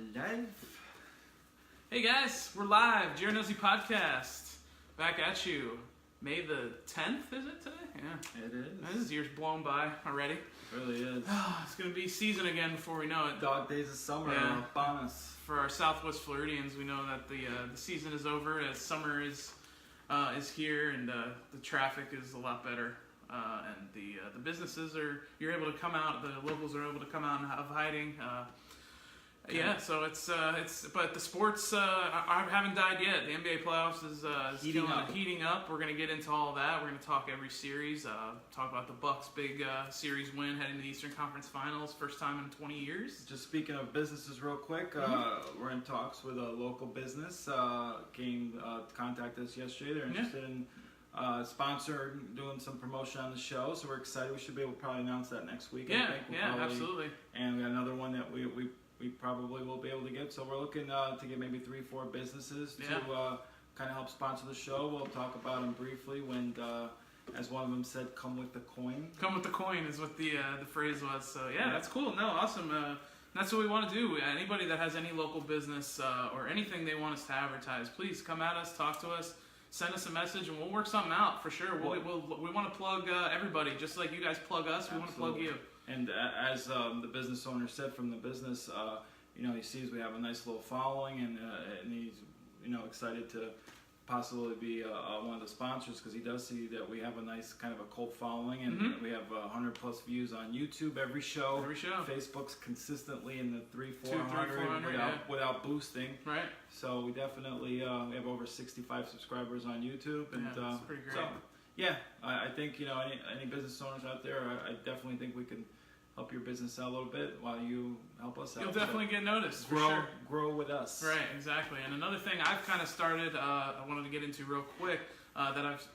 Live. Hey guys, we're live. Giornosi Podcast. Back at you. May the 10th, is it today? Yeah. It is. This year's blown by already. It really is. It's going to be season again before we know it. Dog days of summer are upon us. For our Southwest Floridians, we know that the season is over as summer is here and the traffic is a lot better. And the businesses you're able to come out, the locals are able to come out of hiding. Yeah, so but the sports haven't died yet. The NBA playoffs is heating up. We're gonna get into all that. We're gonna talk every series. Talk about the Bucks' big series win heading to the Eastern Conference Finals, first time in 20 years. Just speaking of businesses, real quick, we're in talks with a local business. Came to contact us yesterday. They're interested in sponsor doing some promotion on the show, so we're excited. We should be able to probably announce that next week. I think. Absolutely. And we got another one that we probably will be able to get. So we're looking to get maybe 3-4 businesses to kind of help sponsor the show. We'll talk about them briefly when, as one of them said, come with the coin. Come with the coin is what the phrase was. So that's cool. No, awesome. That's what we want to do. Anybody that has any local business or anything they want us to advertise, please come at us, talk to us. Send us a message and we'll work something out for sure. We want to plug everybody, just like you guys plug us. We want to plug you. And as the business owner said from the business, he sees we have a nice little following, and he's excited to possibly be one of the sponsors because he does see that we have a nice kind of a cult following, and we have 100+ views on YouTube every show. Facebook's consistently in the 300-400 without boosting. Right. So we definitely we have over 65 subscribers on YouTube, and that's pretty great. So, I think any business owners out there, I definitely think we can help your business out a little bit while you help us out. You'll definitely get noticed. For sure. Grow with us. Right, exactly. And another thing I've kind of started, I wanted to get into real quick, that I've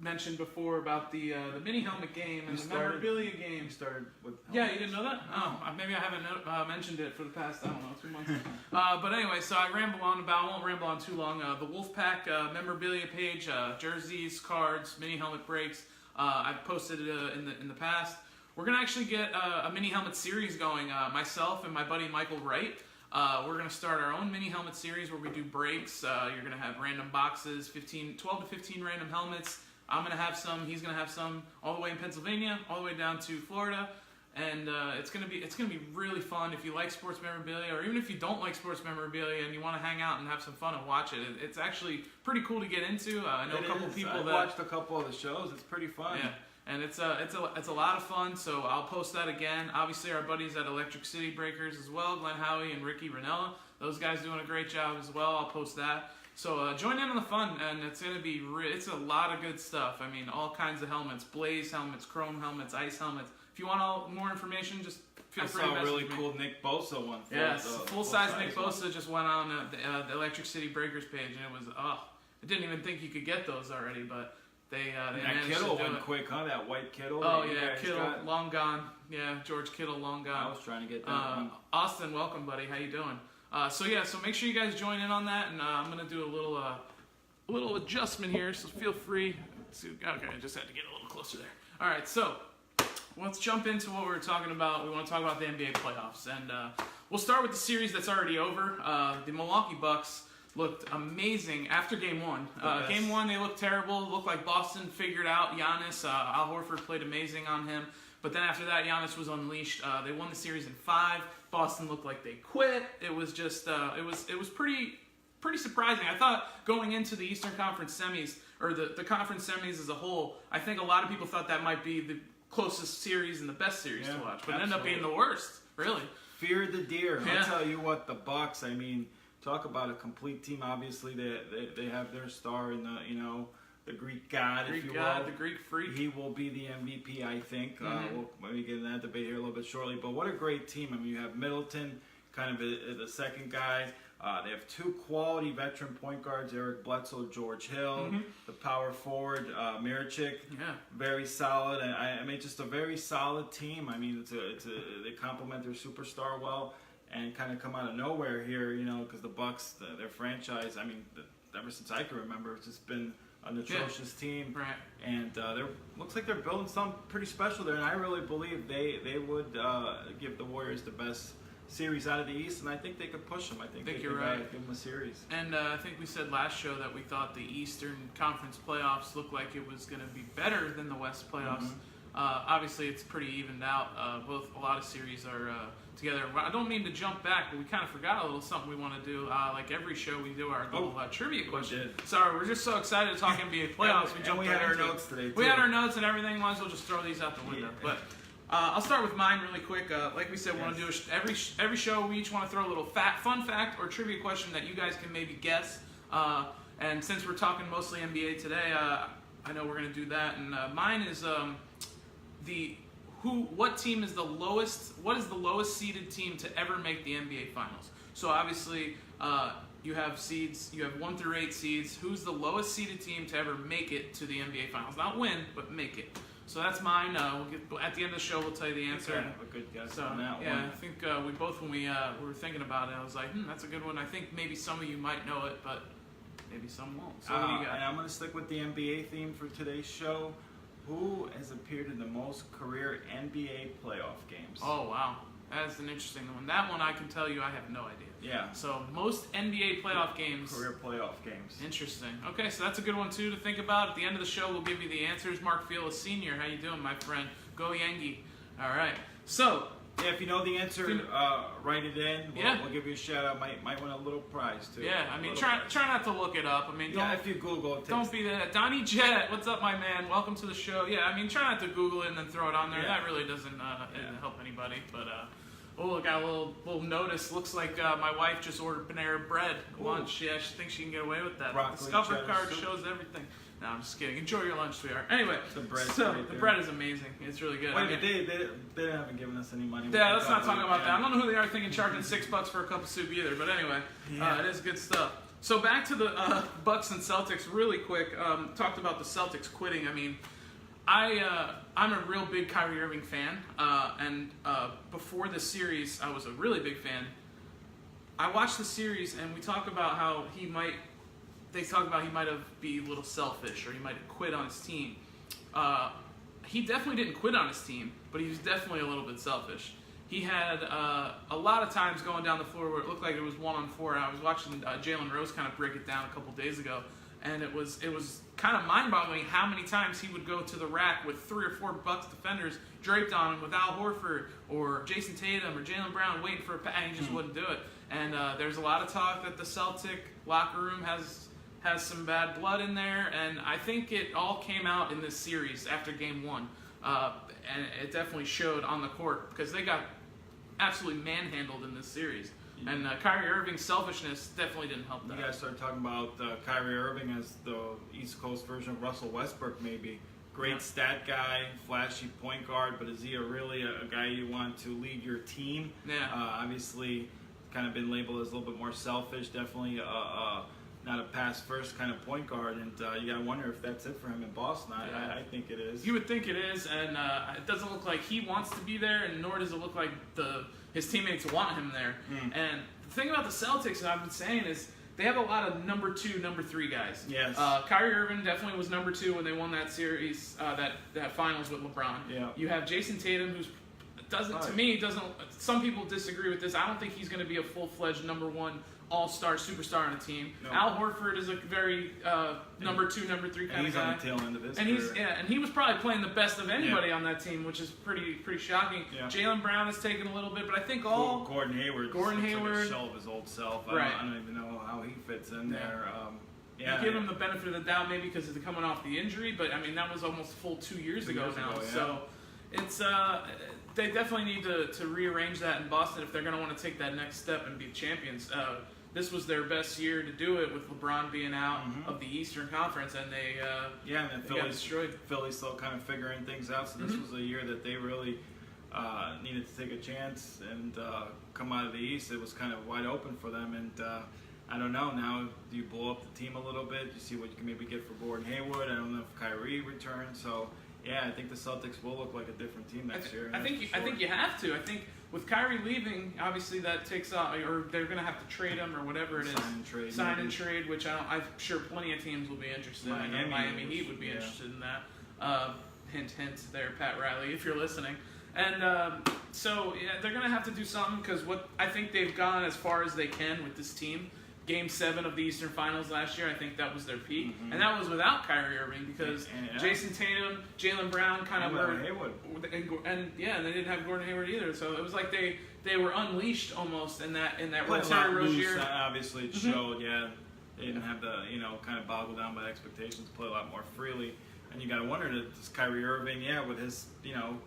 mentioned before about the mini helmet game and the memorabilia game. You started with helmets. Yeah, you didn't know that? Oh, maybe I haven't mentioned it for the past, 2 months. But anyway, so I won't ramble on too long. The Wolfpack memorabilia page, jerseys, cards, mini helmet breaks, I've posted it in the past. We're going to actually get a mini helmet series going. Myself and my buddy Michael Wright. We're going to start our own mini helmet series where we do breaks. You're going to have random boxes, 12 to 15 random helmets. I'm going to have some, he's going to have some, all the way in Pennsylvania, all the way down to Florida. And it's going to be really fun if you like sports memorabilia, or even if you don't like sports memorabilia and you want to hang out and have some fun and watch it. It's actually pretty cool to get into. I know a couple people I've watched a couple of the shows. It's pretty fun. Yeah. And it's a lot of fun, so I'll post that again. Obviously, our buddies at Electric City Breakers as well, Glenn Howie and Ricky Ranella. Those guys doing a great job as well. I'll post that. So join in on the fun, and it's going to be it's a lot of good stuff. I mean, all kinds of helmets, blaze helmets, chrome helmets, ice helmets. If you want more information, just feel free to message me. I saw a really cool Nick Bosa one. Yes, full-size Nick Bosa just went on the Electric City Breakers page, and it was, I didn't even think you could get those already, but they that Kittle went quick, huh? That white Kittle. Oh yeah, Kittle long gone. Yeah, George Kittle long gone. I was trying to get that one. Austin, welcome, buddy. How you doing? So make sure you guys join in on that, and I'm gonna do a little adjustment here. So feel free to. Okay, I just had to get a little closer there. All right, so let's jump into what we were talking about. We want to talk about the NBA playoffs, and we'll start with the series that's already over. The Milwaukee Bucks looked amazing after Game 1. Game 1, they looked terrible. Looked like Boston figured out Giannis. Al Horford played amazing on him. But then after that, Giannis was unleashed. They won the series in 5. Boston looked like they quit. It was just, it was pretty surprising. I thought going into the Eastern Conference semis, or the conference semis as a whole, I think a lot of people thought that might be the closest series and the best series to watch. But it ended up being the worst, really. Fear the deer. I'll tell you what, the Bucks, I mean, talk about a complete team. Obviously, they have their star in the Greek god, if you will. The Greek freak. He will be the MVP, I think. We'll maybe get into that debate here a little bit shortly. But what a great team. I mean, you have Middleton, kind of the second guy. They have 2 quality veteran point guards, Eric Bledsoe, George Hill. The power forward, Miričić, very solid. And I mean, just a very solid team. I mean, they complement their superstar well. And kind of come out of nowhere here, because the Bucks, their franchise, I mean, ever since I can remember, it's just been an atrocious team. Right. And looks like they're building something pretty special there, and I really believe they would give the Warriors the best series out of the East, and I think they could push them. I think they you're could right. give them a series. And I think we said last show that we thought the Eastern Conference playoffs looked like it was going to be better than the West playoffs. Obviously, it's pretty evened out. A lot of series are together. I don't mean to jump back, but we kind of forgot a little something we want to do. Like every show, we do our little trivia question. Sorry, we're just so excited to talk NBA playoffs. We had our notes today, too. We had our notes and everything. Might as well just throw these out the window. But I'll start with mine really quick. Like we said, we want to do every show. We each want to throw a little fun fact or trivia question that you guys can maybe guess. And since we're talking mostly NBA today, I know we're going to do that. And mine is what team is the lowest? What is the lowest seeded team to ever make the NBA Finals? So obviously, you have seeds. You have 1 through 8 seeds. Who's the lowest seeded team to ever make it to the NBA Finals? Not win, but make it. So that's mine. At the end of the show, we'll tell you the answer. I have a good guess on that one. Yeah, I think we both, when we were thinking about it, I was like, that's a good one. I think maybe some of you might know it, but maybe some won't. So what do you got? And I'm going to stick with the NBA theme for today's show. Who has appeared in the most career NBA playoff games? Oh, wow. That's an interesting one. That one, I can tell you, I have no idea. Yeah. So, most NBA playoff games. Career playoff games. Interesting. Okay, so that's a good one, too, to think about. At the end of the show, we'll give you the answers. Mark Field, Sr., how you doing, my friend? Go Yangi. All right. So, yeah, if you know the answer, write it in. We'll give you a shout out. Might win a little prize too. Yeah, I mean, try not to look it up. I mean, if you Google it, don't be that. Donnie Jet, what's up, my man? Welcome to the show. Yeah, I mean, try not to Google it and then throw it on there. Yeah. That really doesn't help anybody. But got a little notice. Looks like my wife just ordered Panera Bread lunch. Yeah, she thinks she can get away with that. Broccoli, Discover cheddar card soup. shows everything. No, I'm just kidding. Enjoy your lunch, sweetheart. Anyway, the bread. The bread is amazing. It's really good. Wait, they haven't given us any money. Yeah, let's not talk about that. I don't know who they are thinking charging $6 for a cup of soup either. But anyway, it is good stuff. So back to the Bucks and Celtics really quick. Talked about the Celtics quitting. I mean, I'm a real big Kyrie Irving fan, and before the series, I was a really big fan. I watched the series, and we talk about how they talk about he might have been a little selfish, or he might have quit on his team. He definitely didn't quit on his team, but he was definitely a little bit selfish. He had a lot of times going down the floor where it looked like it was 1-on-4. I was watching Jalen Rose kind of break it down a couple days ago, and it was kind of mind-boggling how many times he would go to the rack with 3 or 4 Bucks defenders draped on him with Al Horford or Jason Tatum or Jaylen Brown waiting for a pass, and he just wouldn't do it. And there's a lot of talk that the Celtic locker room has some bad blood in there, and I think it all came out in this series after Game 1. And it definitely showed on the court because they got absolutely manhandled in this series. And Kyrie Irving's selfishness definitely didn't help that. You guys started talking about Kyrie Irving as the East Coast version of Russell Westbrook, maybe. Great stat guy, flashy point guard, but is he really a guy you want to lead your team? Yeah. Obviously, kind of been labeled as a little bit more selfish, definitely not a pass-first kind of point guard, and you got to wonder if that's it for him in Boston. I think it is. You would think it is, and it doesn't look like he wants to be there, and nor does it look like his teammates want him there. And the thing about the Celtics that I've been saying is they have a lot of number 2, number 3 guys. Yes. Kyrie Irving definitely was number 2 when they won that series, that finals with LeBron. Yeah. You have Jason Tatum, who's doesn't. Some people disagree with this. I don't think he's going to be a full-fledged number 1 all-star superstar on a team. No. Al Horford is a very number 2, number 3 kind of guy. He's on the tail end of his career. And he was probably playing the best of anybody on that team, which is pretty shocking. Yeah. Jaylen Brown has taken a little bit, but I think Gordon Hayward looks like a shell of his old self. I don't even know how he fits in there. You give him the benefit of the doubt maybe because he's coming off the injury, but I mean that was almost a full 2 years ago now. So it's they definitely need to rearrange that in Boston if they're going to want to take that next step and be champions. This was their best year to do it with LeBron being out of the Eastern Conference, and they and then got destroyed. Philly's still kind of figuring things out, so this was a year that they really needed to take a chance and come out of the East. It was kind of wide open for them, and I don't know. Now you blow up the team a little bit. You see what you can maybe get for Gordon Hayward. I don't know if Kyrie returns. So I think the Celtics will look like a different team next year. I think you have to. I think with Kyrie leaving, obviously that takes off, or they're going to have to trade him or whatever it is. Sign and trade, which I'm sure plenty of teams will be interested in. I know Miami Heat would be interested in that. Hint, hint there, Pat Riley, if you're listening. And so yeah, they're gonna have to do something because what I think they've gone as far as they can with this team. Game 7 of the Eastern Finals last year, I think that was their peak, and that was without Kyrie Irving because Jason Tatum, Jaylen Brown kind of were, and they didn't have Gordon Hayward either. So it was like they were unleashed almost in that when Terry Rozier obviously it showed. Yeah, they didn't have the kind of boggled down by expectations, play a lot more freely. And you got to wonder, does Kyrie Irving, with his,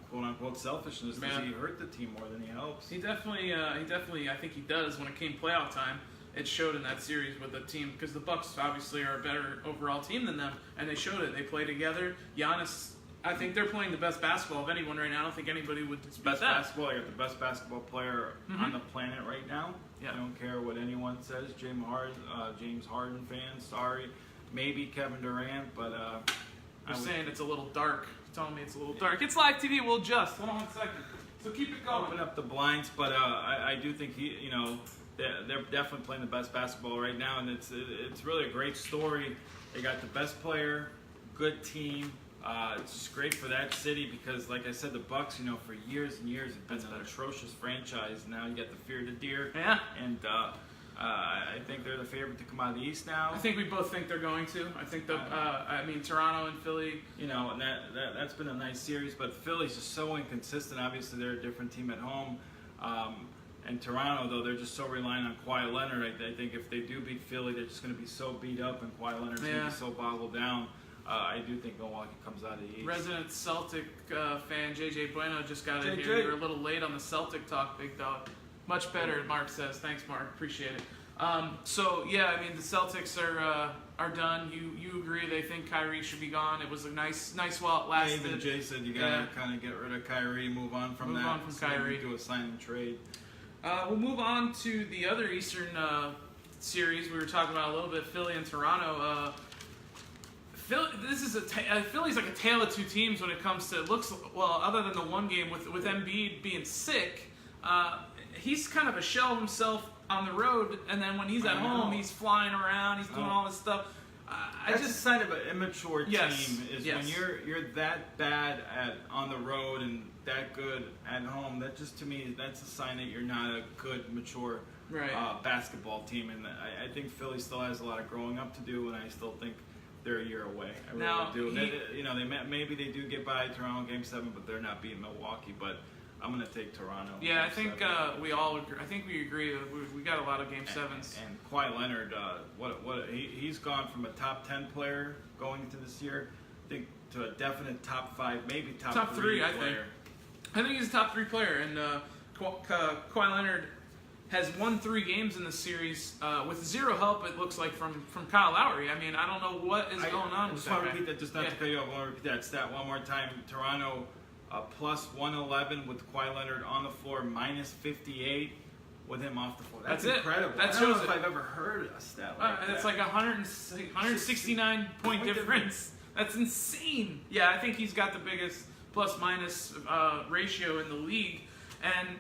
quote unquote selfishness, does he hurt the team more than he helps? He definitely, I think he does. When it came playoff time, it showed in that series with the team because the Bucks obviously are a better overall team than them, and they showed it. They play together. Giannis, I think they're playing the best basketball of anyone right now. I don't think anybody would dispute that. Basketball, you got the best basketball player on the planet right now. Yeah. I don't care what anyone says. James Harden fans, sorry. Maybe Kevin Durant, but You're saying it's a little dark. You're telling me it's a little dark. It's live TV. We'll adjust. Hold on 1 second. So keep it going. Open up the blinds, but I do think they're definitely playing the best basketball right now, and it's really a great story. They got the best player, good team. It's just great for that city because, like I said, the Bucks, for years and years have been an atrocious franchise. Now you get the fear of the deer. Yeah. And I think they're the favorite to come out of the East now. I think we both think they're going to. I think Toronto and Philly. And that's been a nice series, but Philly's just so inconsistent. Obviously, they're a different team at home. And Toronto, though, they're just so reliant on Kawhi Leonard. I think if they do beat Philly, they're just going to be so beat up, and Kawhi Leonard's going to be so boggled down. I do think Milwaukee comes out of the East. Resident Celtic fan JJ Bueno just got in here. You're a little late on the Celtic talk, big dog. Much better, Mark says. Thanks, Mark. Appreciate it. The Celtics are done. You agree? They think Kyrie should be gone. It was a nice while it lasted. Yeah, even Jay said you gotta kind of get rid of Kyrie, move on from Kyrie, do a sign and trade. We'll move on to the other Eastern series we were talking about a little bit. Philly and Toronto. Philly's like a tale of two teams when it comes to other than the one game with Embiid being sick. He's kind of a shell of himself on the road, and then when he's at home, he's flying around, he's doing all this stuff. That's a sign of an immature team. When you're that bad on the road and that good at home. That just to me, that's a sign that you're not a good, mature basketball team. And I think Philly still has a lot of growing up to do, and I still think they're a year away. I really do. Maybe they do get by Toronto Game 7, but they're not beating Milwaukee. But I'm going to take Toronto. Yeah, I think we all agree. I think we agree. We got a lot of Game 7s. And Kawhi Leonard, he's gone from a top 10 player going into this year, I think, to a definite top 5, maybe top 3 player. I think he's a top 3 player. And Kawhi Leonard has won 3 games in the series with zero help, it looks like, from Kyle Lowry. I mean, I don't know what is going on with that. I just want to repeat that, just not to cut you off. I want to repeat that stat one more time. Toronto plus 111 with Kawhi Leonard on the floor, minus 58 with him off the floor. That's incredible. I don't know if I've ever heard a stat like that. It's like 169 point difference. That's insane. Yeah, I think he's got the biggest plus-minus ratio in the league. And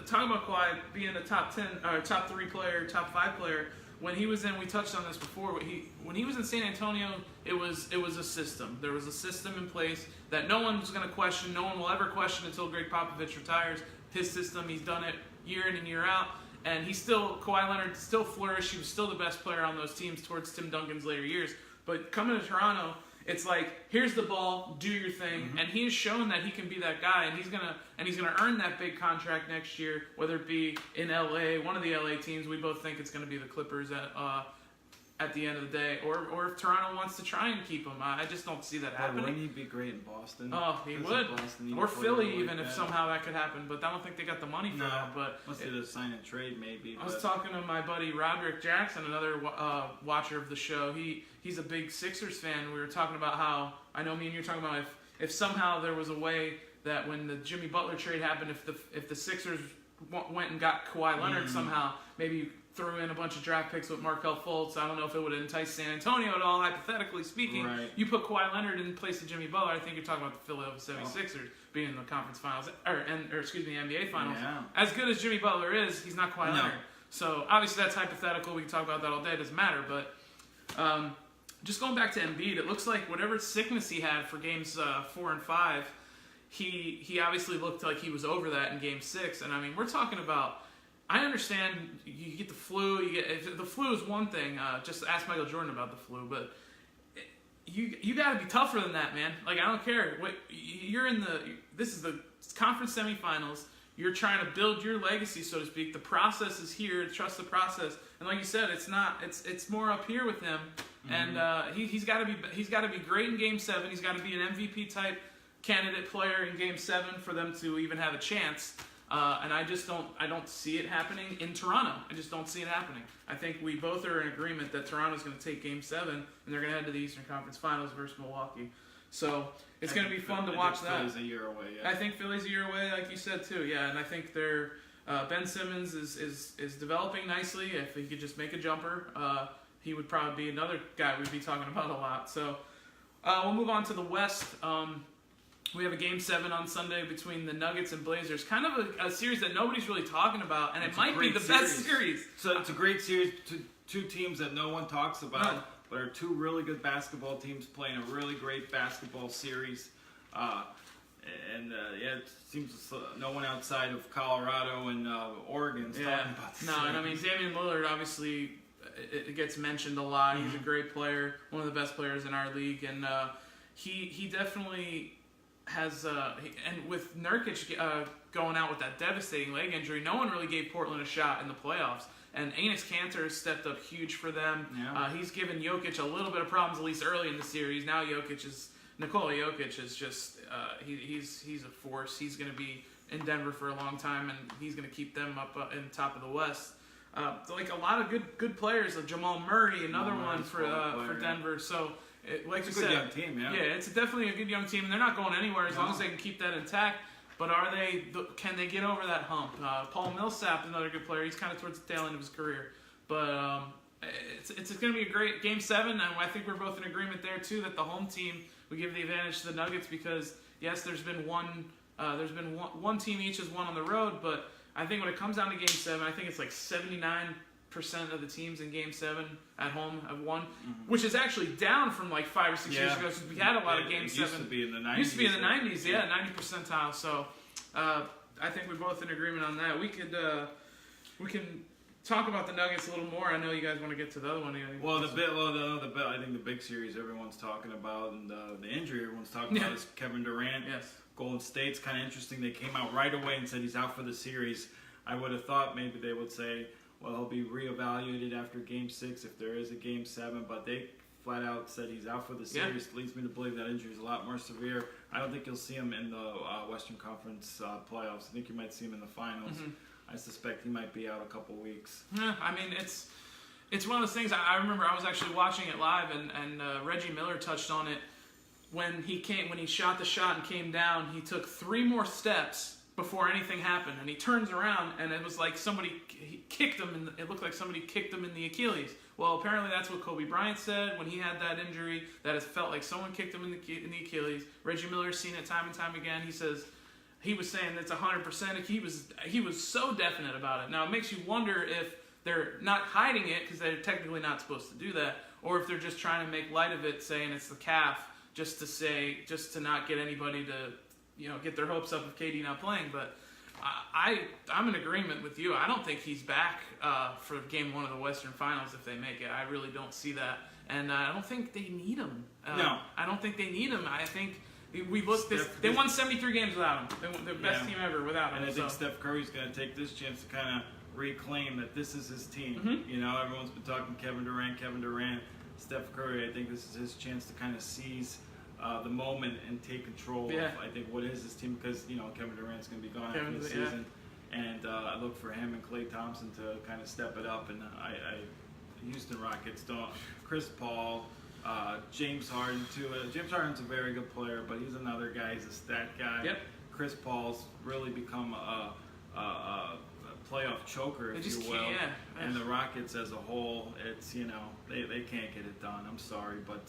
talking about Kawhi being a top 10, or top 3 player, top 5 player, when he was in, we touched on this before. When he was in San Antonio, it was a system. There was a system in place that no one was going to question. No one will ever question until Greg Popovich retires. His system, he's done it year in and year out, and Kawhi Leonard still flourished. He was still the best player on those teams towards Tim Duncan's later years. But coming to Toronto, it's like, here's the ball, do your thing, and he has shown that he can be that guy, and he's gonna earn that big contract next year, whether it be in LA, one of the LA teams. We both think it's gonna be the Clippers at the end of the day, or if Toronto wants to try and keep him. I just don't see that happening. Wouldn't he be great in Boston? Oh, he would. Or Philly, even, if somehow that could happen. But I don't think they got the money for that. But let's do the sign and trade, maybe. I was talking to my buddy Roderick Jackson, another watcher of the show. He's a big Sixers fan. We were talking about how, I know me and you were talking about if somehow there was a way that when the Jimmy Butler trade happened, if the Sixers went and got Kawhi Leonard somehow, maybe threw in a bunch of draft picks with Markelle Fultz. I don't know if it would have enticed San Antonio at all, hypothetically speaking. Right. You put Kawhi Leonard in place of Jimmy Butler, I think you're talking about the Philadelphia 76ers being in the conference finals, the NBA finals. Yeah. As good as Jimmy Butler is, he's not Kawhi Leonard. So obviously that's hypothetical. We can talk about that all day. It doesn't matter. But just going back to Embiid, it looks like whatever sickness he had for games 4 and 5, he obviously looked like he was over that in Game 6. And I mean, we're talking about. I understand you get the flu. If the flu is one thing. Just ask Michael Jordan about the flu, but you got to be tougher than that, man. Like, I don't care. This is the conference semifinals. You're trying to build your legacy, so to speak. The process is here. Trust the process. And like you said, it's more up here with him. Mm-hmm. And he's got to be great in Game 7. He's got to be an MVP type candidate player in Game 7 for them to even have a chance. And I don't see it happening in Toronto. I just don't see it happening. I think we both are in agreement that Toronto's going to take Game 7 and they're going to head to the Eastern Conference Finals versus Milwaukee. So it's going to be fun to watch that. Philly's a year away. Yeah. I think Philly's a year away, like you said too. Yeah, and I think they're Ben Simmons is developing nicely. If he could just make a jumper, he would probably be another guy we'd be talking about a lot. So we'll move on to the West. We have a Game 7 on Sunday between the Nuggets and Blazers. Kind of a series that nobody's really talking about, and it might be the best series. So it's a great series. Two teams that no one talks about, but are two really good basketball teams playing a really great basketball series. It seems no one outside of Colorado and Oregon is talking about this. No, and I mean, Damian Lillard, obviously, it gets mentioned a lot. Mm-hmm. He's a great player, one of the best players in our league, and he definitely has, and with Nurkic going out with that devastating leg injury, no one really gave Portland a shot in the playoffs. And Enes Kanter has stepped up huge for them. Yeah. He's given Jokic a little bit of problems, at least early in the series. Now Nikola Jokic is just, he's a force. He's going to be in Denver for a long time, and he's going to keep them up in top of the West. Like a lot of good players, like Jamal Murray, another one for Denver. Yeah. So. Like it's you said, a good young team, yeah. Yeah, it's definitely a good young team, and they're not going anywhere as long as they can keep that intact. But can they get over that hump? Paul Millsap, another good player. He's kind of towards the tail end of his career. But it's going to be a great Game 7, and I think we're both in agreement there, too, that the home team, we give the advantage to the Nuggets because, yes, there's been one team each has won on the road, but I think when it comes down to Game 7, I think it's like 79% of the teams in Game 7 at home have won, which is actually down from like 5 or 6 years ago. So we had a lot of Game 7. Used to be in the 90s. 90 percentile. So I think we're both in agreement on that. We can talk about the Nuggets a little more. I know you guys want to get to the other one. I think the big series everyone's talking about and the injury everyone's talking about is Kevin Durant. Yes. Golden State's kind of interesting. They came out right away and said he's out for the series. I would have thought maybe they would say, well, he'll be reevaluated after Game 6 if there is a Game 7, but they flat out said he's out for the series. Leads me to believe that injury is a lot more severe. I don't think you'll see him in the Western Conference playoffs. I think you might see him in the finals. Mm-hmm. I suspect he might be out a couple weeks. Yeah, I mean, it's one of those things. I remember I was actually watching it live, and Reggie Miller touched on it when he shot the shot and came down. He took 3 more steps before anything happened, and he turns around, and it was like he kicked him, it looked like somebody kicked him in the Achilles. Well, apparently that's what Kobe Bryant said when he had that injury, that it felt like someone kicked him in the Achilles. Reggie Miller's seen it time and time again. He was saying that's 100%. He was so definite about it. Now, it makes you wonder if they're not hiding it because they're technically not supposed to do that, or if they're just trying to make light of it, saying it's the calf, just to not get anybody to get their hopes up of KD not playing. But I'm in agreement with you. I don't think he's back for Game 1 of the Western Finals if they make it. I really don't see that. And I don't think they need him. No. I don't think they need him. I think they won 73 games without him. They're the best team ever without him. And I think Steph Curry's going to take this chance to kind of reclaim that this is his team. Mm-hmm. Everyone's been talking Kevin Durant. Steph Curry, I think this is his chance to kind of seize the moment and take control of, I think, what is his team, because Kevin Durant's going to be gone after the season, and I look for him and Klay Thompson to kind of step it up. And Houston Rockets don't. Chris Paul, James Harden too. James Harden's a very good player, but he's another guy. He's a stat guy. Yep. Chris Paul's really become a playoff choker, if you will. And the Rockets as a whole, it's they can't get it done. I'm sorry, but.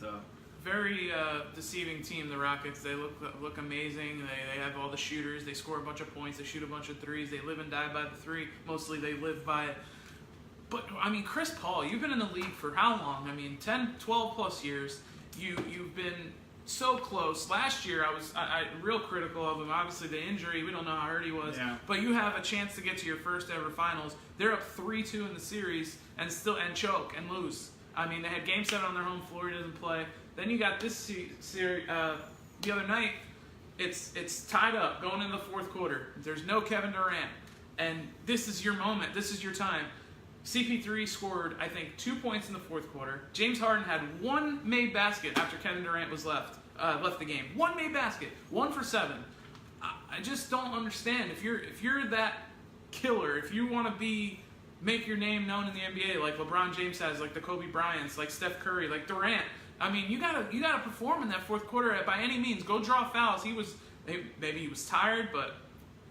Very deceiving team, the Rockets. They look amazing. They have all the shooters. They score a bunch of points. They shoot a bunch of threes. They live and die by the three. Mostly they live by it. But, I mean, Chris Paul, you've been in the league for how long? I mean, 10, 12 plus years. You've been so close. Last year, I was real critical of him. Obviously, the injury, we don't know how hurt he was. Yeah. But you have a chance to get to your first ever finals. They're up 3-2 in the series and choke and lose. I mean, they had Game 7 on their home floor. He doesn't play. Then you got this series the other night. It's tied up going into the fourth quarter. There's no Kevin Durant. And this is your moment. This is your time. CP3 scored, I think, 2 points in the fourth quarter. James Harden had one made basket after Kevin Durant was left the game. One made basket. 1 for 7. I just don't understand. If you're that killer, if you want to make your name known in the NBA like LeBron James has, like the Kobe Bryants, like Steph Curry, like Durant, I mean, you gotta perform in that fourth quarter by any means. Go draw fouls. Maybe he was tired, but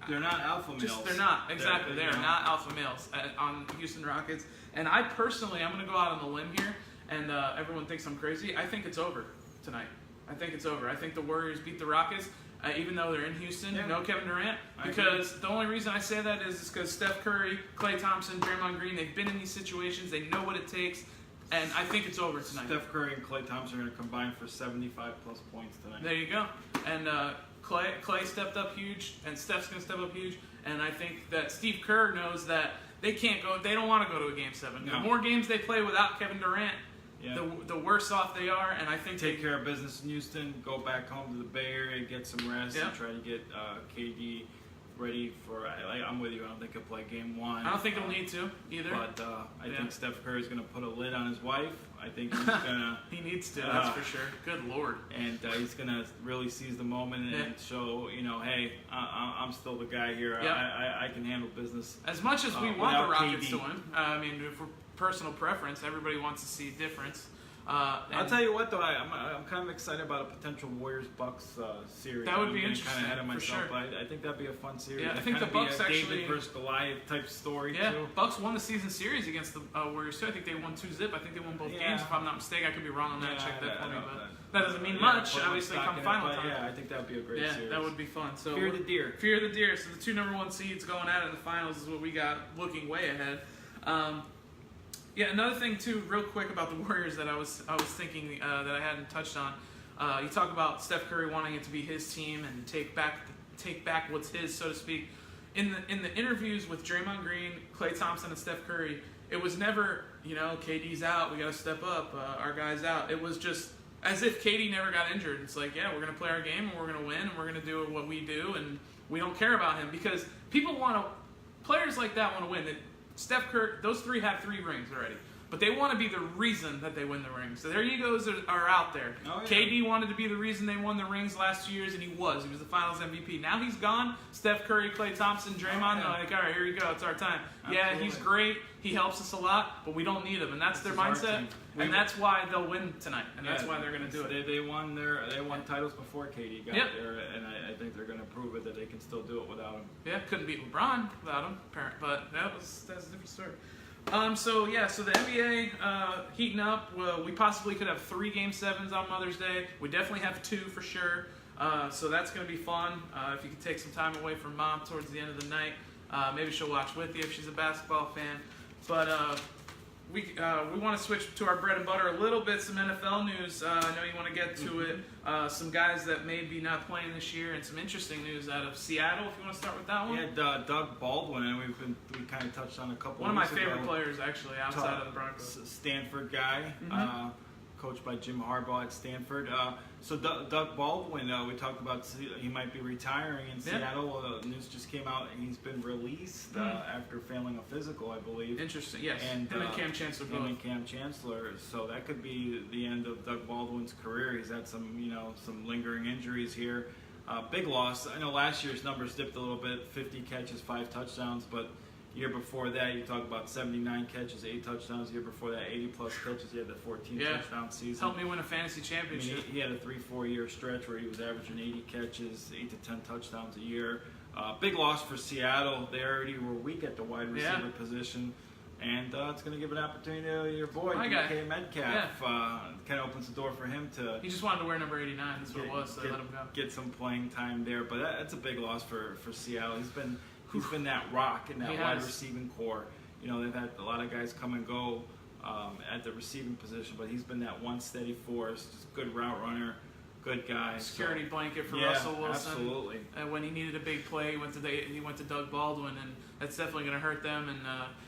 they're not alpha males. They're not. Exactly. They're not alpha males on Houston Rockets. And I personally, I'm going to go out on the limb here, and everyone thinks I'm crazy. I think it's over tonight. I think it's over. I think the Warriors beat the Rockets, even though they're in Houston. Yeah. No Kevin Durant. Because the only reason I say that is because Steph Curry, Klay Thompson, Draymond Green, they've been in these situations. They know what it takes. And I think it's over tonight. Steph Curry and Klay Thompson are going to combine for 75-plus points tonight. There you go. And Klay stepped up huge, and Steph's going to step up huge. And I think that Steve Kerr knows that they don't want to go to a Game 7. No. The more games they play without Kevin Durant, the worse off they are. And I think take care of business in Houston, go back home to the Bay Area, get some rest, and try to get KD ready for. I'm with you. I don't think he'll play Game 1. I don't think he'll need to either. But I think Steph Curry is going to put a lid on his wife. I think he's going to. He needs to. That's for sure. Good Lord. And he's going to really seize the moment and show, hey, I'm still the guy here. I can handle business. As much as we want the Rockets to win, I mean, for personal preference, everybody wants to see difference. I'll tell you what, though, I'm kind of excited about a potential Warriors-Bucks series. That would be interesting, kind of ahead of myself, for sure. But I think that'd be a fun series. Yeah, I think the Bucks actually David versus Goliath type story too. Yeah, Bucks won the season series against the Warriors too. I think they won 2-0. I think they won both games, if I'm not mistaken. I could be wrong on that. Check that for me, but that doesn't mean much. Obviously, come final time. Yeah, I think that'd be a great series. Yeah, that would be fun. So Fear the Deer. Fear the Deer. So the 2 number 1 seeds going at it in the finals is what we got, looking way ahead. Yeah, another thing too, real quick about the Warriors that I was thinking that I hadn't touched on. You talk about Steph Curry wanting it to be his team and take back what's his, so to speak. In the interviews with Draymond Green, Klay Thompson, and Steph Curry, it was never, KD's out, we got to step up, our guy's out. It was just as if KD never got injured. It's like, yeah, we're going to play our game and we're going to win and we're going to do what we do and we don't care about him because players like that want to win. Steph Curry, those 3 have 3 rings already. But they want to be the reason that they win the rings. So their egos are out there. Oh, yeah. KD wanted to be the reason they won the rings last 2 years, and he was. He was the Finals MVP. Now he's gone. Steph Curry, Klay Thompson, Draymond, like, all right, here you go. It's our time. Absolutely. Yeah, he's great. He helps us a lot, but we don't need him. And that's their mindset. And that's why they'll win tonight. And that's why they're going to do it. They won titles before KD got there, and I think they're going to prove it that they can still do it without him. Yeah, couldn't beat LeBron without him, but that's a different story. So the NBA heating up. Well, we possibly could have 3 Game 7s on Mother's Day. We definitely have 2 for sure. So that's going to be fun. If you could take some time away from Mom towards the end of the night, maybe she'll watch with you if she's a basketball fan. But we want to switch to our bread and butter a little bit. Some NFL news. I know you want to get to it. Some guys that may be not playing this year, and some interesting news out of Seattle. If you want to start with that one. Yeah, Doug Baldwin, and we kind of touched on a couple. One of my favorite players, actually, outside of the Broncos. Stanford guy. Coached by Jim Harbaugh at Stanford. So Doug Baldwin, we talked about he might be retiring in Seattle. News just came out, and he's been released after failing a physical, I believe. Interesting, yes. And him and Cam Chancellor both. Him and Cam Chancellor. So that could be the end of Doug Baldwin's career. He's had some lingering injuries here. Big loss. I know last year's numbers dipped a little bit, 50 catches, 5 touchdowns, but year before that, you talk about 79 catches, 8 touchdowns. Year before that, 80-plus catches. He had the 14-touchdown season. Helped me win a fantasy championship. I mean, he had a 3-4 year stretch where he was averaging 80 catches, 8 to 10 touchdowns a year. Big loss for Seattle. They already were weak at the wide receiver position. And it's going to give an opportunity to your boy, DK Metcalf. Kind of opens the door for him to... He just wanted to wear number 89. That's what it was, so they let him go. Get some playing time there. But that's a big loss for Seattle. He's been that rock in that wide receiving core. They've had a lot of guys come and go at the receiving position, but he's been that one steady force, just good route runner. good guy. Security blanket for Yeah, Russell Wilson. absolutely. When he needed a big play, he went to Doug Baldwin, and that's definitely going to hurt them. And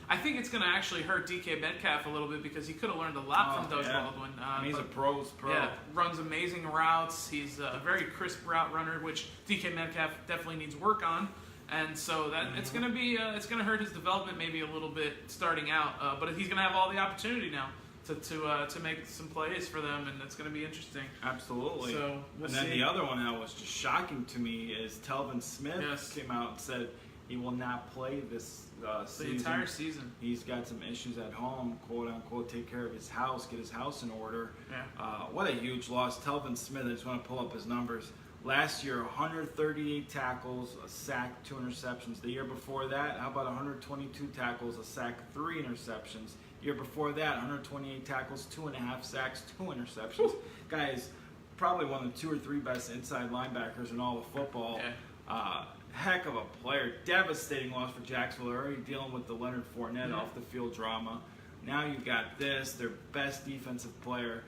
I think it's going to actually hurt DK Metcalf a little bit because he could have learned a lot from Doug Baldwin. He's a pro. Yeah, runs amazing routes. He's a very crisp route runner, which DK Metcalf definitely needs work on. And so that it's going to hurt his development maybe a little bit starting out. But he's going to have all the opportunity now to make some plays for them, and it's going to be interesting. Absolutely. So we'll then see. the other one that was just shocking to me is Telvin Smith came out and said he will not play this season. The entire season. He's got some issues at home, quote unquote, take care of his house, get his house in order. Yeah. What a huge loss. Telvin Smith, I just want to pull up his numbers. Last year, 138 tackles, a sack, 2 interceptions. The year before that, how about 122 tackles, a sack, 3 interceptions. Year before that, 128 tackles, 2.5 sacks, 2 interceptions. Whew. Guys, probably one of the 2 or 3 best inside linebackers in all of football. Yeah. Heck of a player. Devastating loss for Jacksonville. They're already dealing with the Leonard Fournette off the field drama. Now you've got this, their best defensive player.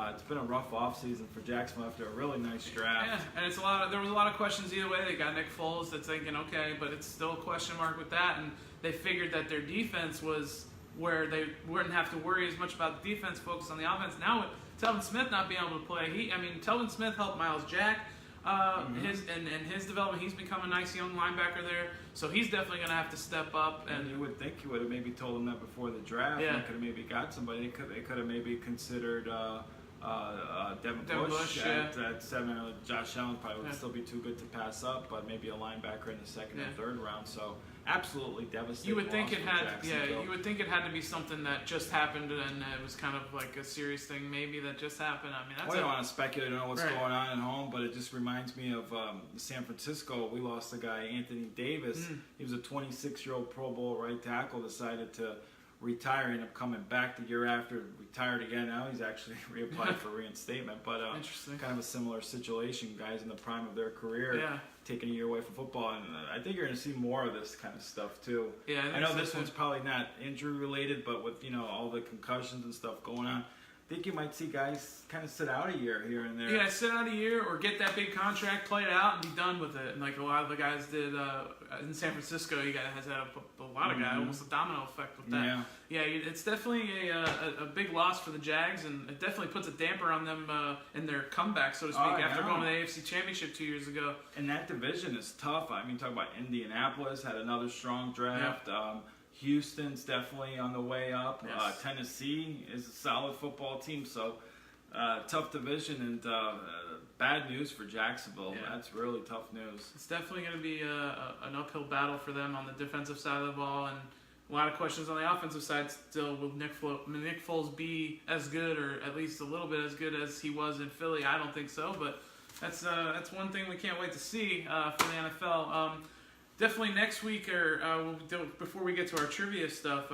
It's been a rough offseason for Jacksonville after a really nice draft. Yeah, and there was a lot of questions either way. They got Nick Foles that's thinking, okay, but it's still a question mark with that. And they figured that their defense was where they wouldn't have to worry as much about the defense, focus on the offense. Now with Telvin Smith not being able to play, Telvin Smith helped Miles Jack. His development, he's become a nice young linebacker there, so he's definitely going to have to step up. And you would think you would have maybe told him that before the draft. Yeah. They could have maybe got somebody. They could have maybe considered Devin Bush at 7. Josh Allen probably would still be too good to pass up, but maybe a linebacker in the second or third round. So absolutely devastating. You would think it had, Jacksonville. you would think it had to be something that just happened, and it was kind of like a serious thing, maybe that just happened. I mean, I don't want to speculate. I don't know what's going on at home, but it just reminds me of San Francisco. We lost a guy, Anthony Davis. He was a 26-year-old Pro Bowl right tackle. Decided to retire, ended up coming back the year after, retired again. Now he's actually reapplied for reinstatement. But interesting. Kind of a similar situation. Guys in the prime of their career. Taking a year away from football, and I think you're going to see more of this kind of stuff too. Yeah, I know this one's probably not injury related, but with all the concussions and stuff going on, I think you might see guys kind of sit out a year here and there. Yeah, sit out a year or get that big contract, play it out, and be done with it. And like a lot of the guys did in San Francisco, you guys has had a lot of guys, almost a domino effect with that. Yeah, it's definitely a big loss for the Jags, and it definitely puts a damper on them in their comeback, so to speak, after going to the AFC Championship 2 years ago. And that division is tough. I mean, talk about Indianapolis had another strong draft. Yeah. Houston's definitely on the way up. Yes. Tennessee is a solid football team, so tough division and bad news for Jacksonville. Yeah. That's really tough news. It's definitely going to be an uphill battle for them on the defensive side of the ball, and a lot of questions on the offensive side still. Will Nick Foles be as good, or at least a little bit as good as he was in Philly? I don't think so, but that's one thing we can't wait to see for the NFL. Definitely next week, or before we get to our trivia stuff,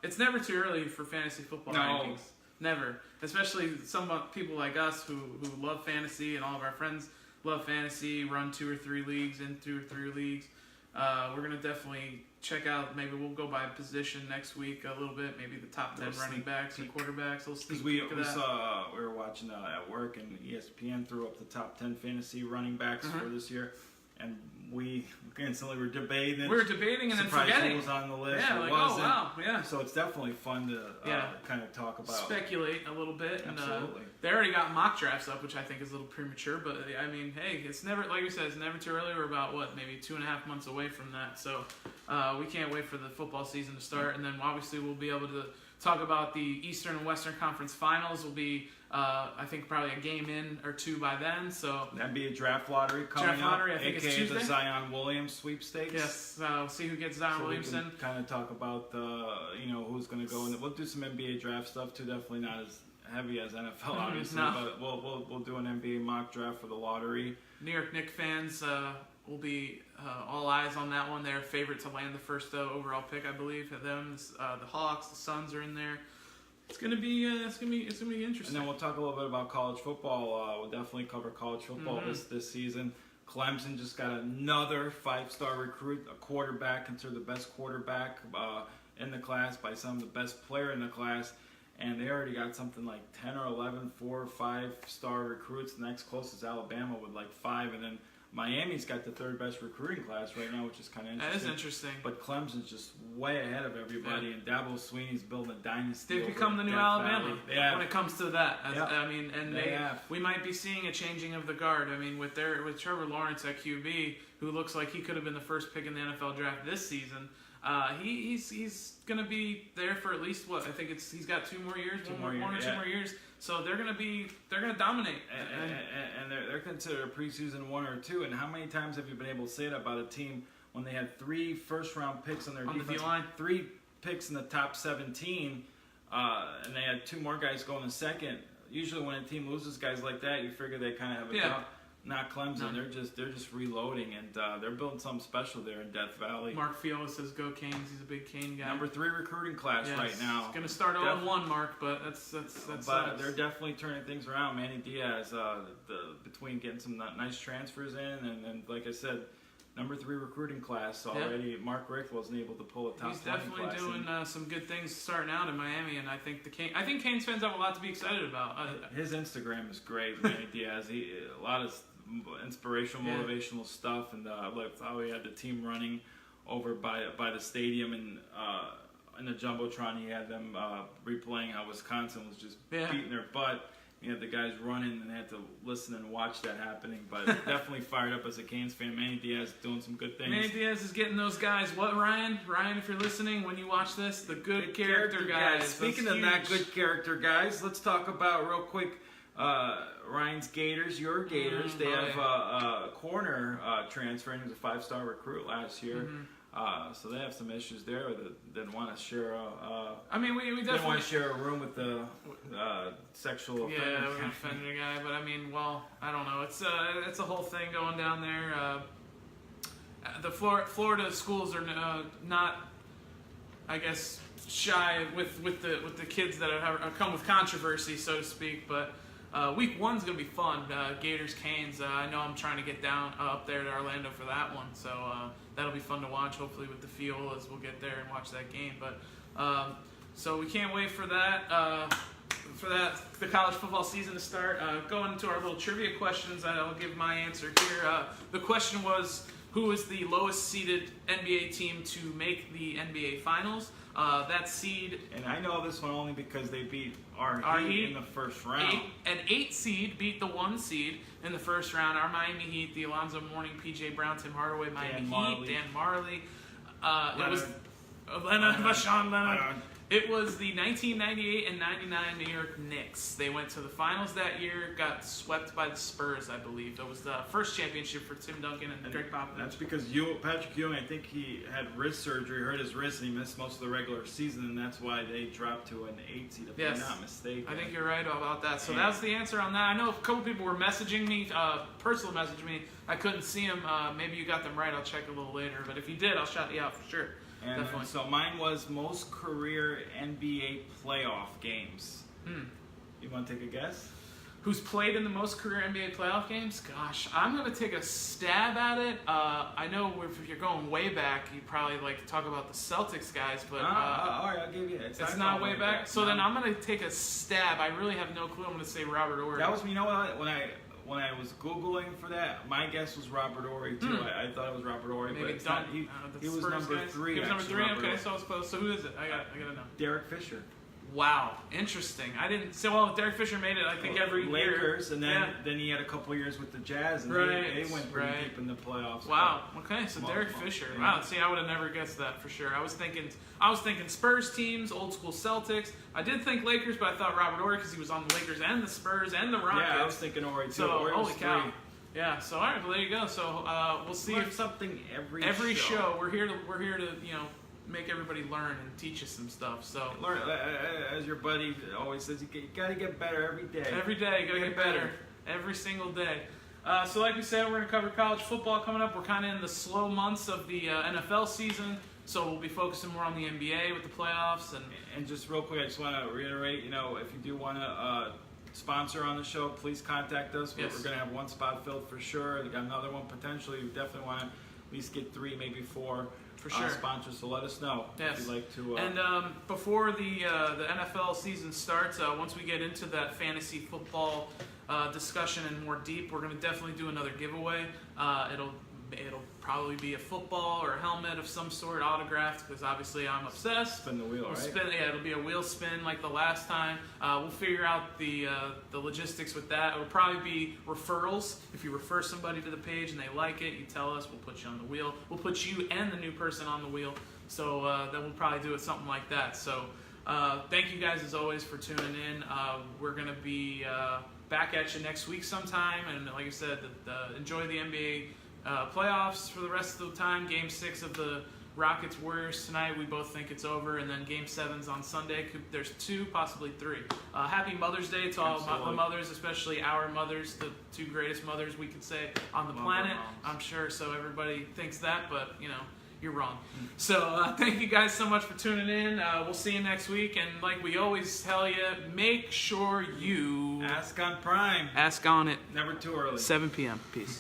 it's never too early for fantasy football rankings. Never. Especially some people like us who love fantasy, and all of our friends love fantasy, run 2 or 3 leagues, in 2 or 3 leagues. We're going to definitly check out, maybe we'll go by position next week a little bit, maybe the top 10 running backs and quarterbacks. Because we were watching at work, and ESPN threw up the top 10 fantasy running backs for this year. And we instantly were debating it. We were debating and then forgetting. It was on the list. Yeah, it wasn't. Oh, wow, yeah. So it's definitely fun to kind of talk about. Speculate a little bit. Absolutely. And, they already got mock drafts up, which I think is a little premature. But, I mean, hey, it's never, like you said, it's never too early. We're about, maybe 2.5 months away from that. So we can't wait for the football season to start. And then, obviously, we'll be able to talk about the Eastern and Western Conference Finals. Will be, I think, probably a game in or 2 by then. So that'd be a draft lottery coming up. I think it's Tuesday. The Zion Williams sweepstakes. Yes, we'll see who gets Zion Williamson. We can kind of talk about who's going to go in. We'll do some NBA draft stuff too. Definitely not as heavy as NFL, obviously, but we'll do an NBA mock draft for the lottery. New York Knicks fans will be all eyes on that one. They're favorite to land the first overall pick, I believe. Them, the Hawks, the Suns are in there. It's gonna be interesting. And then we'll talk a little bit about college football. We'll definitely cover college football this season. Clemson just got another 5-star recruit, a quarterback, considered the best quarterback in the class by some of the best player in the class. and they already got something like 10 or 11 4 or 5-star recruits. The next closest is Alabama with like 5, and then Miami's got the 3rd best recruiting class right now, which is kind of interesting. That is interesting. But Clemson's just way ahead of everybody, and Dabo Swinney's building a dynasty. They've become the new Death Alabama Valley. when it comes to that. Yep. I mean, and we might be seeing a changing of the guard. I mean, with Trevor Lawrence at QB, who looks like he could have been the first pick in the NFL draft this season. He's going to be there for at least what I think he's got 2 more years, one or two more years. So they're going to dominate. And they're considered a preseason 1 or 2. And how many times have you been able to say that about a team when they had 3 first-round picks on their defense, the D-line, 3 picks in the top 17, and they had 2 more guys go in the second? Usually, when a team loses guys like that, you figure they kind of have a job. Not Clemson. No. They're just reloading, and they're building something special there in Death Valley. Mark Fiola says go Canes. He's a big Cane guy. Number 3 recruiting class right now. It's gonna start 0-1, Mark, but that's. But they're definitely turning things around. Manny Diaz, between getting some nice transfers in, and like I said, number 3 recruiting class already. Yep. Mark Richt wasn't able to pull a top 20 class. He's definitely doing some good things starting out in Miami, and I think Canes fans have a lot to be excited about. His Instagram is great, Manny Diaz. A lot of inspirational, motivational stuff, and I loved how he had the team running over by the stadium, and in the jumbotron he had them replaying how Wisconsin was just beating their butt. You had the guys running, and they had to listen and watch that happening. But definitely fired up as a Canes fan. Manny Diaz doing some good things. Manny Diaz is getting those guys. What, Ryan? Ryan, if you're listening, when you watch this, the good character guys. Speaking of not good character guys, let's talk about real quick. Ryan's Gators, your Gators, they have a corner transferring. He was a 5-star recruit last year. So they have some issues there that didn't want to share I mean, we definitely didn't want to share a room with the sexual offender guy. But I mean, well, I don't know. It's a whole thing going down there. The Florida schools are not, I guess, shy with the kids that have come with controversy, so to speak. But week 1's gonna be fun. Gators Canes. I know I'm trying to get down up there to Orlando for that one, so that'll be fun to watch. Hopefully with the Fiolas, we'll get there and watch that game. But so we can't wait for that. The college football season to start. Going into our little trivia questions, I'll give my answer here. The question was, who is the lowest seeded NBA team to make the NBA Finals? That seed... And I know this one only because they beat our Heat in the first round. An 8 seed beat the 1 seed in the first round. Our Miami Heat, the Alonzo Mourning, P.J. Brown, Tim Hardaway, Miami Heat, Dan Marley. It was Vashawn Leonard. It was the 1998 and 99 New York Knicks. They went to the finals that year, got swept by the Spurs, I believe. It was the first championship for Tim Duncan and Greg Popovich. That's because Patrick Ewing, I think he had wrist surgery, hurt his wrist, and he missed most of the regular season, and that's why they dropped to an 8 seed, if I'm not mistaken. I think you're right about that. So that was the answer on that. I know a couple people were messaging me, personal messaging me. I couldn't see them. Maybe you got them right. I'll check a little later. But if you did, I'll shout you out for sure. And so mine was most career NBA playoff games. You want to take a guess? Who's played in the most career NBA playoff games? Gosh, I'm going to take a stab at it. I know if you're going way back, you probably like to talk about the Celtics guys, but all right, I'll give you it. It's not way back. So then I'm going to take a stab. I really have no clue. I'm going to say Robert Horry. That was, you know what, when I was Googling for that, my guess was Robert Horry, too. I thought it was Robert Horry, but it's not. He was number 3. He was number 3? Okay, so I was close. So who is it? I got to know. Derek Fisher. Wow, interesting. I didn't. So, well, Derek Fisher made it, I think, every year. Lakers, and then he had a couple years with the Jazz, and they went pretty deep in the playoffs. Wow. Okay, so Derek Fisher. Wow. See, I would have never guessed that for sure. I was thinking Spurs teams, old school Celtics. I did think Lakers, but I thought Robert Horry because he was on the Lakers and the Spurs and the Rockets. Yeah, I was thinking Horry too. So holy cow. Yeah. So all right, well there you go. So we'll see. Learn something every show. We're here to make everybody learn and teach us some stuff. So learn, as your buddy always says, you got to get better every day. Every day, got to get better. Every single day. So like we said, we're going to cover college football coming up. We're kind of in the slow months of the NFL season, so we'll be focusing more on the NBA with the playoffs. And just real quick, I just want to reiterate, if you do want to sponsor on the show, please contact us. Yes. We're going to have one spot filled for sure. We got another one potentially. We definitely want to at least get 3, maybe 4. For sure. sponsors. So let us know Yes. if you'd like to. And before the NFL season starts, once we get into that fantasy football discussion and more deep, we're going to definitely do another giveaway. It'll probably be a football or a helmet of some sort autographed, because obviously I'm obsessed. Spin the wheel, right? It'll be a wheel spin like the last time. We'll figure out the logistics with that. It'll probably be referrals. If you refer somebody to the page and they like it, you tell us, we'll put you on the wheel. We'll put you and the new person on the wheel. So then we'll probably do it something like that. So thank you guys as always for tuning in. We're going to be back at you next week sometime. And like I said, enjoy the NBA playoffs for the rest of the time. Game 6 of the Rockets-Warriors tonight. We both think it's over. And then Game 7's on Sunday. There's 2, possibly 3. Happy Mother's Day to all the mothers, especially our mothers, the 2 greatest mothers we could say on the planet. I'm sure so everybody thinks that, but, you know, you're wrong. So thank you guys so much for tuning in. We'll see you next week. And like we always tell you, make sure you Ask on Prime. ask on it. Never too early. 7 p.m. Peace.